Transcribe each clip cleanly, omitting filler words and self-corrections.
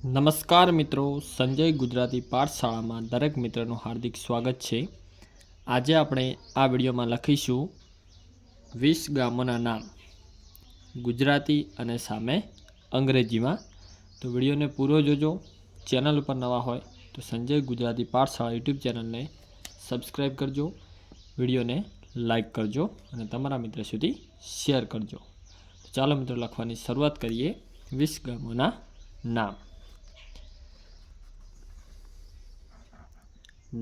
નમસ્કાર મિત્રો, સંજય ગુજરાતી પાઠશાળામાં દરેક મિત્રનું હાર્દિક સ્વાગત છે। આજે આપણે આ વિડીયોમાં લખીશું 20 ગામોના નામ ગુજરાતી અને સામે અંગ્રેજીમાં। તો વિડીયોને પૂરો જોજો। ચેનલ ઉપર નવા હોય તો સંજય ગુજરાતી પાઠશાળા યુટ્યુબ ચેનલને સબસ્ક્રાઈબ કરજો, વિડીયોને લાઈક કરજો અને તમારા મિત્ર સુધી શેર કરજો। તો ચાલો મિત્રો લખવાની શરૂઆત કરીએ। 20 ગામોના નામ।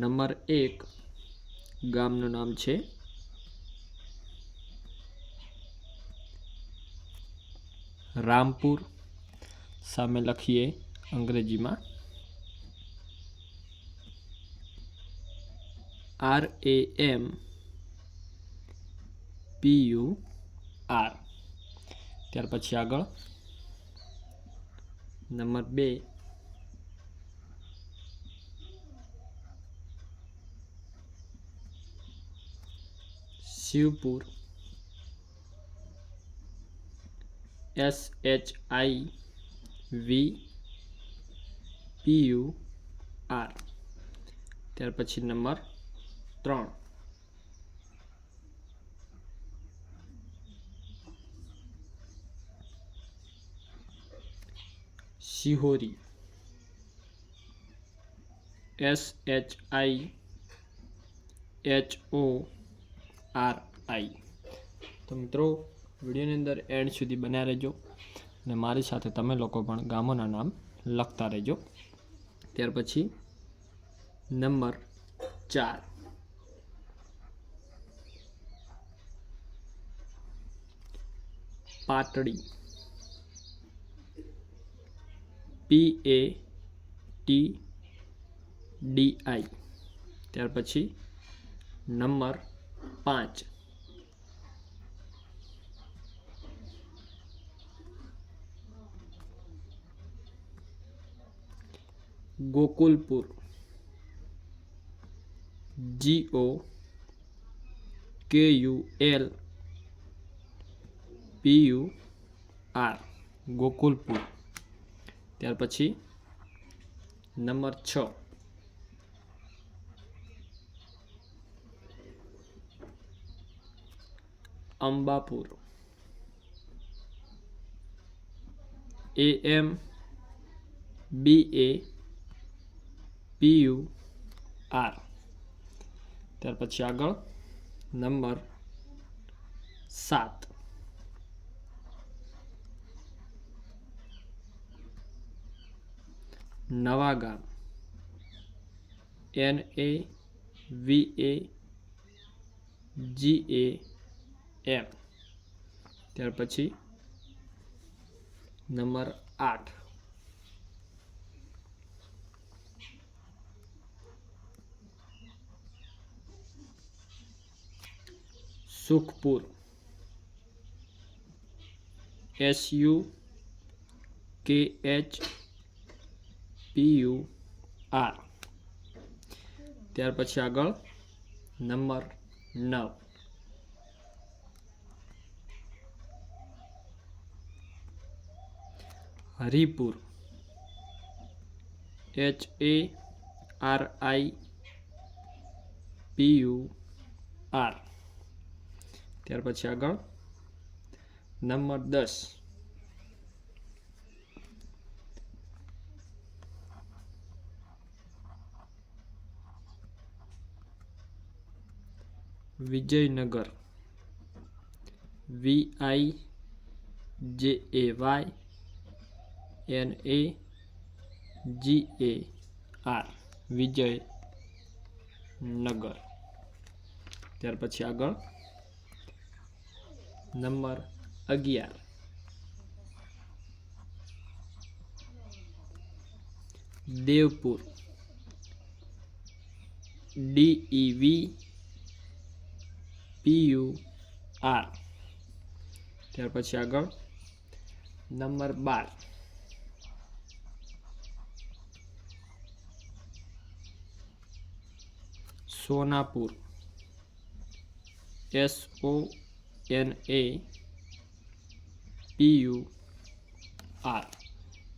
નંબર 1 ગામનું નામ છે રામપુર। સામે લખીએ અંગ્રેજીમાં RAMPUR। ત્યાર પછી આગળ નંબર 2 શિવપુર। SHIVPUR। ત્યાર પછી નંબર 3 શિહોરી। SHIHORI। તો મિત્રો વિડીયોની અંદર એન્ડ સુધી બન્યા રહેજો અને મારી સાથે તમે લોકો પણ ગામોના નામ લખતા રહેજો। ત્યાર પછી નંબર 4 પાટડી। PATDI। ત્યાર પછી નંબર 5 ગોકુલપુર। GOKULPUR ગોકુલપુર। ત્યાર પછી નંબર 6 અંબાપુર। AMBAPUR। ત્યાર પછી આગળ નંબર 7 નવાગામ। NAVAGAM। ત્યાર પછી નંબર 8 સુખપુર। SUKHPUR। ત્યાર પછી આગળ નંબર 9 હરિપુર। HARIPUR। ત્યાર પછી આગળ નંબર 10 વિજયનગર। VIJAYNAGAR વિજયનગર। ત્યાર પછી આગળ નંબર 11 દેવપુર। DEVPUR। ત્યાર પછી આગળ નંબર 12 સોનાપુર। SONAPUR।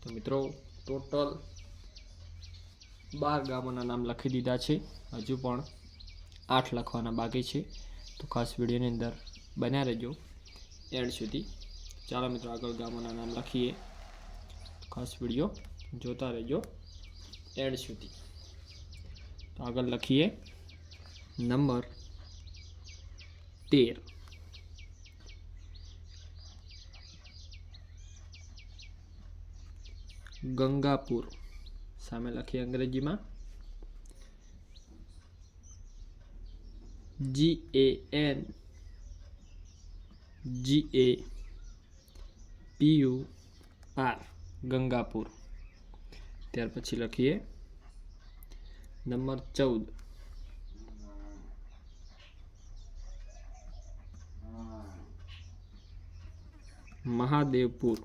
તો મિત્રો ટોટલ 12 ગામોના નામ લખી દીધા છે. હજુ પણ 8 લખવાના બાકી છે. તો ખાસ વિડીયોની અંદર બન્યા રહેજો એન્ડ સુધી. ચાલો મિત્રો આગળ ગામોના નામ લખીએ. ખાસ વિડીયો જોતા રહેજો એન્ડ સુધી. તો આગળ લખીએ નંબર 13 ગંગાપુર. સામે લખીએ અંગ્રેજીમાં GANGAPUR ગંગાપુર. ત્યાર પછી લખીએ નંબર 14 મહાદેવપુર.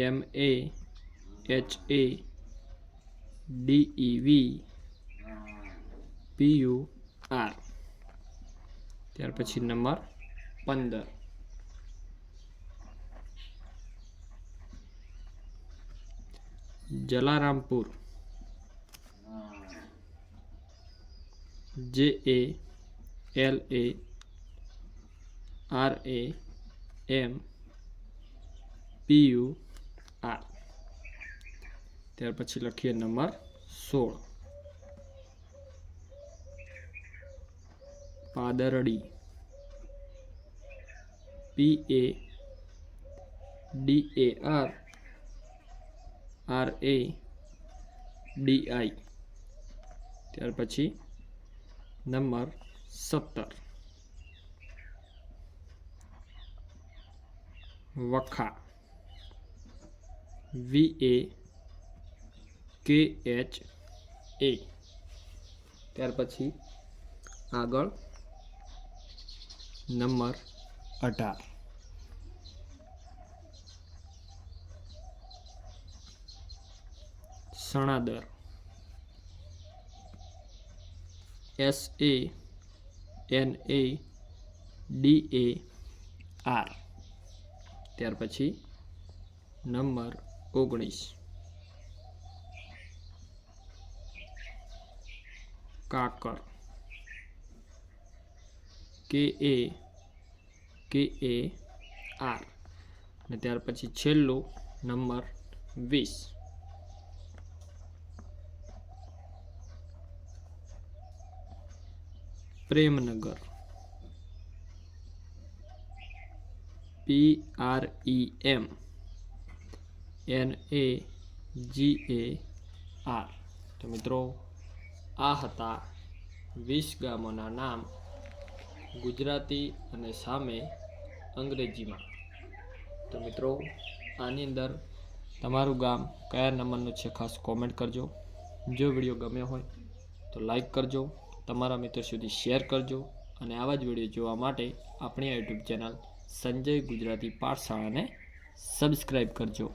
MAHADEVPUR. ત્યાર પછી નંબર 15 જલારામપુર. JALARAMPUR. ત્યાર પછી લખીએ નંબર 16 પાદરડી. PADARRADI. ત્યાર પછી નંબર 17 વખા. VAKHA. ત્યાર પછી આગળ નંબર 18 સણાદર. SANADAR. ત્યાર પછી નંબર 19 કાકર. KAKAR. અને ત્યાર પછી છેલ્લું નંબર 20 પ્રેમનગર. PREMNAGAR. તો મિત્રો આ હતા 20 ગામોના નામ ગુજરાતી અને સામે અંગ્રેજીમાં. તો મિત્રો આની અંદર તમારું ગામ કયા નંબરનું છે ખાસ કોમેન્ટ કરજો. જો વિડીયો ગમ્યો હોય તો લાઈક કરજો, તમારા મિત્રો સુધી શેર કરજો અને આવા જ વિડીયો જોવા માટે આપણી યુટ્યુબ ચેનલ સંજય ગુજરાતી પાઠશાળાને સબસ્ક્રાઈબ કરજો.